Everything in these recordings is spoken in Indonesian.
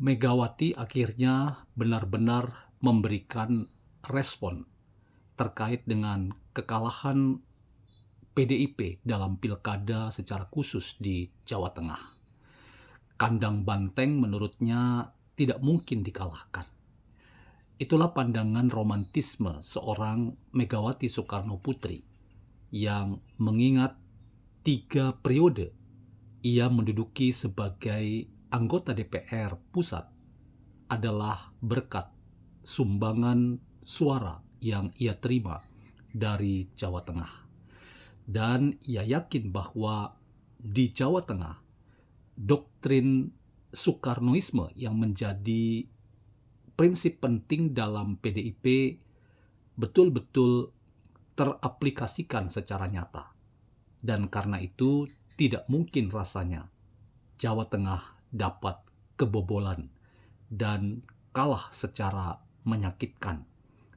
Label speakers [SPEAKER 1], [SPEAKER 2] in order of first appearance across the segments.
[SPEAKER 1] Megawati akhirnya benar-benar memberikan respon terkait dengan kekalahan PDIP dalam pilkada secara khusus di Jawa Tengah. Kandang banteng menurutnya tidak mungkin dikalahkan. Itulah pandangan romantisme seorang Megawati Soekarno-Putri yang mengingat 3 periode ia menduduki sebagai anggota DPR pusat adalah berkat sumbangan suara yang ia terima dari Jawa Tengah. Dan ia yakin bahwa di Jawa Tengah, doktrin Soekarnoisme yang menjadi prinsip penting dalam PDIP betul-betul teraplikasikan secara nyata. Dan karena itu tidak mungkin rasanya Jawa Tengah dapat kebobolan dan kalah secara menyakitkan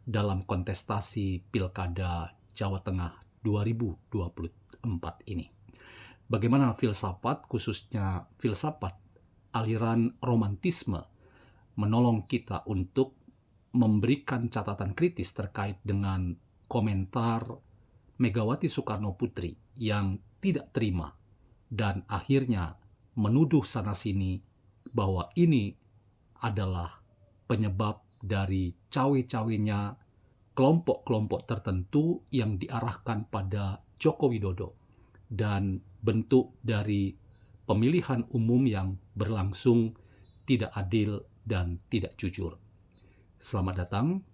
[SPEAKER 1] dalam kontestasi Pilkada Jawa Tengah 2024 ini. Bagaimana filsafat, khususnya filsafat aliran romantisme, menolong kita untuk memberikan catatan kritis terkait dengan komentar Megawati Soekarno Putri yang tidak terima dan akhirnya menuduh sana-sini bahwa ini adalah penyebab dari cawe-cawenya kelompok-kelompok tertentu yang diarahkan pada Joko Widodo dan bentuk dari pemilihan umum yang berlangsung tidak adil dan tidak jujur. Selamat datang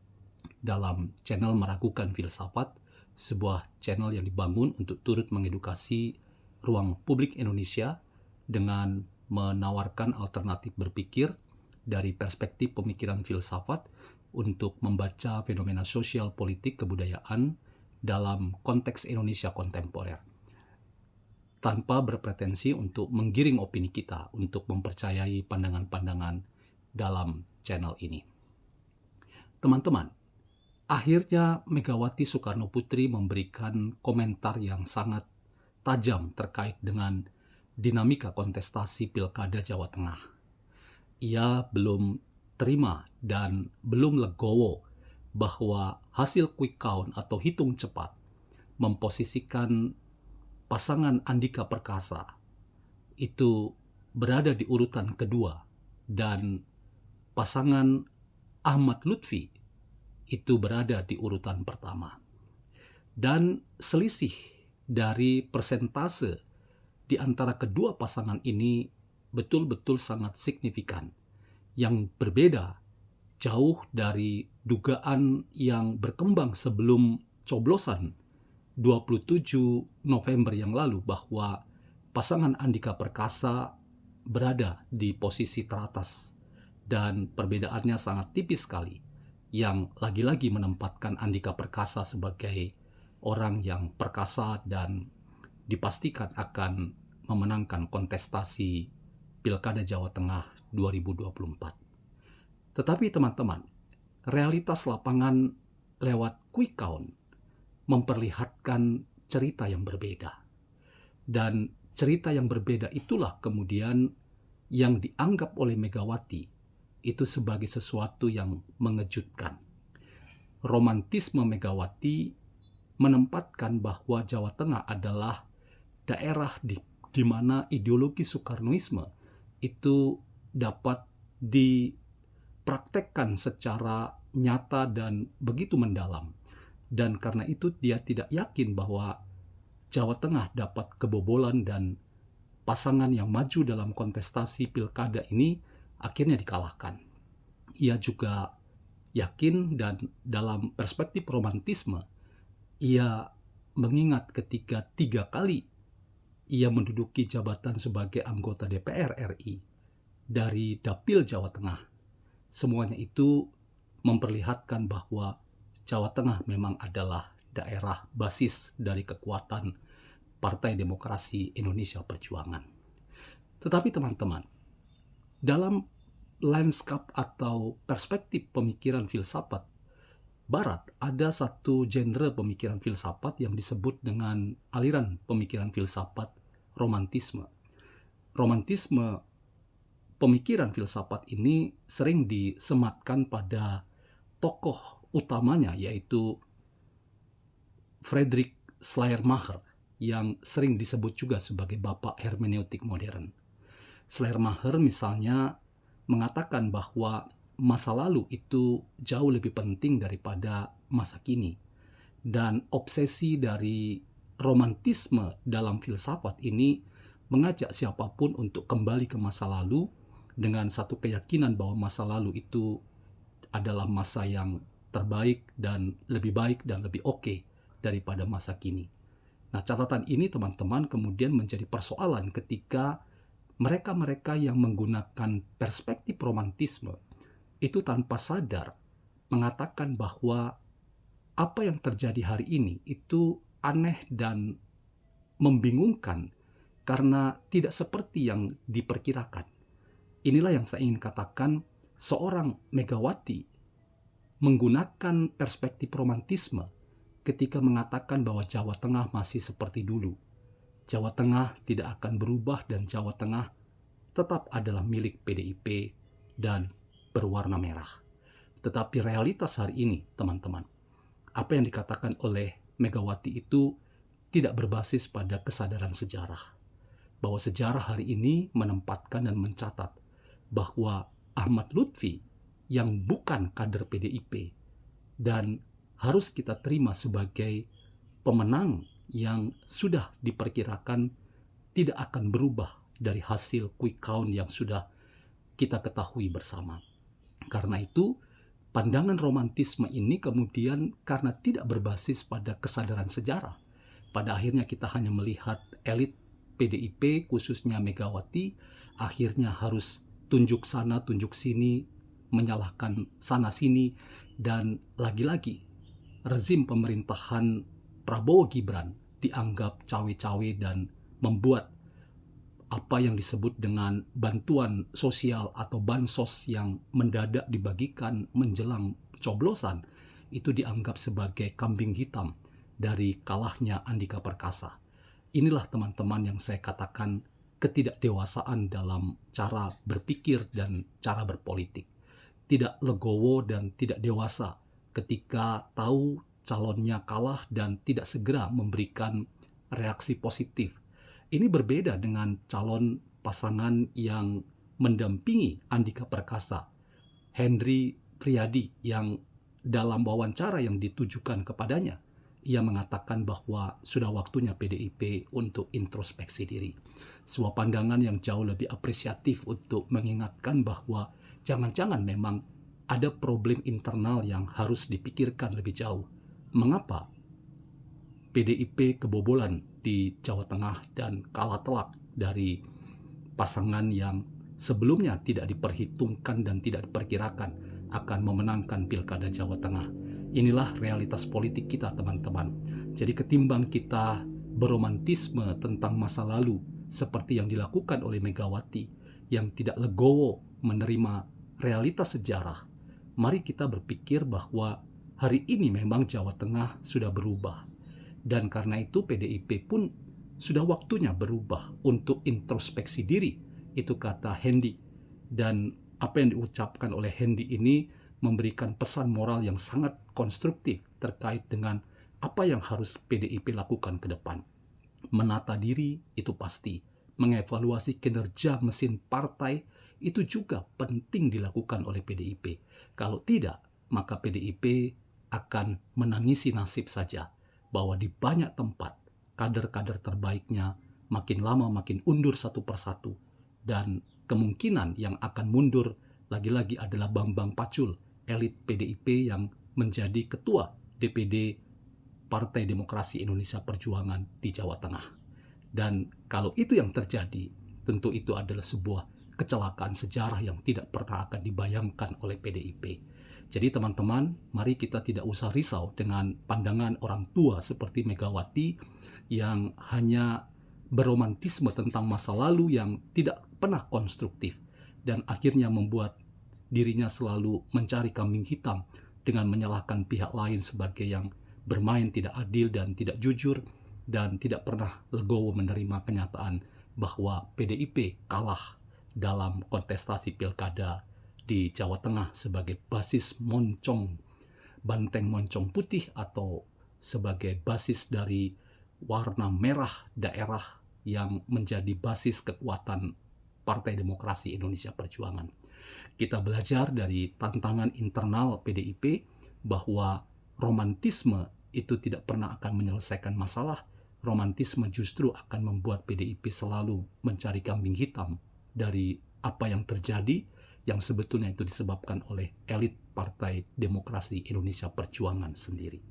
[SPEAKER 1] dalam channel Meragukan Filsafat, sebuah channel yang dibangun untuk turut mengedukasi ruang publik Indonesia dengan menawarkan alternatif berpikir dari perspektif pemikiran filsafat untuk membaca fenomena sosial, politik, kebudayaan dalam konteks Indonesia kontemporer, tanpa berpretensi untuk menggiring opini kita untuk mempercayai pandangan-pandangan dalam channel ini. Teman-teman, akhirnya Megawati Soekarno Putri memberikan komentar yang sangat tajam terkait dengan dinamika kontestasi Pilkada Jawa Tengah. Ia belum terima dan belum legowo bahwa hasil quick count atau hitung cepat memposisikan pasangan Andika Perkasa itu berada di urutan kedua dan pasangan Ahmad Lutfi itu berada di urutan pertama. Dan selisih dari persentase di antara kedua pasangan ini betul-betul sangat signifikan, yang berbeda jauh dari dugaan yang berkembang sebelum coblosan 27 November yang lalu bahwa pasangan Andika Perkasa berada di posisi teratas dan perbedaannya sangat tipis sekali, yang lagi-lagi menempatkan Andika Perkasa sebagai orang yang perkasa dan dipastikan akan memenangkan kontestasi Pilkada Jawa Tengah 2024. Tetapi teman-teman, realitas lapangan lewat quick count memperlihatkan cerita yang berbeda. Dan cerita yang berbeda itulah kemudian yang dianggap oleh Megawati itu sebagai sesuatu yang mengejutkan. Romantisme Megawati menempatkan bahwa Jawa Tengah adalah daerah di mana ideologi Soekarnoisme itu dapat dipraktekkan secara nyata dan begitu mendalam. Dan karena itu dia tidak yakin bahwa Jawa Tengah dapat kebobolan dan pasangan yang maju dalam kontestasi pilkada ini akhirnya dikalahkan. Ia juga yakin dan dalam perspektif romantisme, ia mengingat ketika 3 kali ia menduduki jabatan sebagai anggota DPR RI dari Dapil Jawa Tengah. Semuanya itu memperlihatkan bahwa Jawa Tengah memang adalah daerah basis dari kekuatan Partai Demokrasi Indonesia Perjuangan. Tetapi teman-teman, dalam lanskap atau perspektif pemikiran filsafat Barat, ada satu genre pemikiran filsafat yang disebut dengan aliran pemikiran filsafat romantisme. Romantisme pemikiran filsafat ini sering disematkan pada tokoh utamanya, yaitu Friedrich Schleiermacher, yang sering disebut juga sebagai bapak hermeneutik modern. Schleiermacher misalnya mengatakan bahwa masa lalu itu jauh lebih penting daripada masa kini. Dan obsesi dari romantisme dalam filsafat ini mengajak siapapun untuk kembali ke masa lalu dengan satu keyakinan bahwa masa lalu itu adalah masa yang terbaik dan lebih baik dan lebih oke daripada masa kini. Nah, catatan ini teman-teman kemudian menjadi persoalan ketika mereka-mereka yang menggunakan perspektif romantisme itu tanpa sadar mengatakan bahwa apa yang terjadi hari ini itu aneh dan membingungkan karena tidak seperti yang diperkirakan. Inilah yang saya ingin katakan, seorang Megawati menggunakan perspektif romantisme ketika mengatakan bahwa Jawa Tengah masih seperti dulu. Jawa Tengah tidak akan berubah dan Jawa Tengah tetap adalah milik PDIP dan berwarna merah. Tetapi realitas hari ini, teman-teman, apa yang dikatakan oleh Megawati itu tidak berbasis pada kesadaran sejarah. Bahwa sejarah hari ini menempatkan dan mencatat bahwa Ahmad Lutfi yang bukan kader PDIP dan harus kita terima sebagai pemenang yang sudah diperkirakan tidak akan berubah dari hasil quick count yang sudah kita ketahui bersama. Karena itu, pandangan romantisme ini kemudian karena tidak berbasis pada kesadaran sejarah, pada akhirnya kita hanya melihat elit PDIP, khususnya Megawati, akhirnya harus tunjuk sana, tunjuk sini, menyalahkan sana sini, dan lagi-lagi rezim pemerintahan Prabowo Gibran dianggap cawe-cawe dan membuat apa yang disebut dengan bantuan sosial atau bansos yang mendadak dibagikan menjelang coblosan itu dianggap sebagai kambing hitam dari kalahnya Andika Perkasa. Inilah teman-teman yang saya katakan ketidakdewasaan dalam cara berpikir dan cara berpolitik. Tidak legowo dan tidak dewasa ketika tahu calonnya kalah dan tidak segera memberikan reaksi positif. Ini berbeda dengan calon pasangan yang mendampingi Andika Perkasa, Henry Priadi, yang dalam wawancara yang ditujukan kepadanya, ia mengatakan bahwa sudah waktunya PDIP untuk introspeksi diri. Sebuah pandangan yang jauh lebih apresiatif untuk mengingatkan bahwa jangan-jangan memang ada problem internal yang harus dipikirkan lebih jauh. Mengapa PDIP kebobolan di Jawa Tengah dan kalah telak dari pasangan yang sebelumnya tidak diperhitungkan dan tidak diperkirakan akan memenangkan Pilkada Jawa Tengah. Inilah realitas politik kita, teman-teman. Jadi ketimbang kita beromantisme tentang masa lalu seperti yang dilakukan oleh Megawati yang tidak legowo menerima realitas sejarah, mari kita berpikir bahwa hari ini memang Jawa Tengah sudah berubah. Dan karena itu PDIP pun sudah waktunya berubah untuk introspeksi diri. Itu kata Hendy. Dan apa yang diucapkan oleh Hendy ini memberikan pesan moral yang sangat konstruktif terkait dengan apa yang harus PDIP lakukan ke depan. Menata diri itu pasti, mengevaluasi kinerja mesin partai itu juga penting dilakukan oleh PDIP. Kalau tidak, maka PDIP akan menangisi nasib saja bahwa di banyak tempat kader-kader terbaiknya makin lama makin undur satu persatu, dan kemungkinan yang akan mundur lagi-lagi adalah Bambang Pacul, elit PDIP yang menjadi ketua DPD Partai Demokrasi Indonesia Perjuangan di Jawa Tengah. Dan kalau itu yang terjadi, tentu itu adalah sebuah kecelakaan sejarah yang tidak pernah akan dibayangkan oleh PDIP. Jadi teman-teman, mari kita tidak usah risau dengan pandangan orang tua seperti Megawati yang hanya beromantisme tentang masa lalu yang tidak pernah konstruktif dan akhirnya membuat dirinya selalu mencari kambing hitam dengan menyalahkan pihak lain sebagai yang bermain tidak adil dan tidak jujur, dan tidak pernah legowo menerima kenyataan bahwa PDIP kalah dalam kontestasi pilkada di Jawa Tengah sebagai basis moncong, banteng moncong putih, atau sebagai basis dari warna merah daerah yang menjadi basis kekuatan Partai Demokrasi Indonesia Perjuangan. Kita belajar dari tantangan internal PDIP bahwa romantisme itu tidak pernah akan menyelesaikan masalah. Romantisme justru akan membuat PDIP selalu mencari kambing hitam dari apa yang terjadi, yang sebetulnya itu disebabkan oleh elit Partai Demokrasi Indonesia Perjuangan sendiri.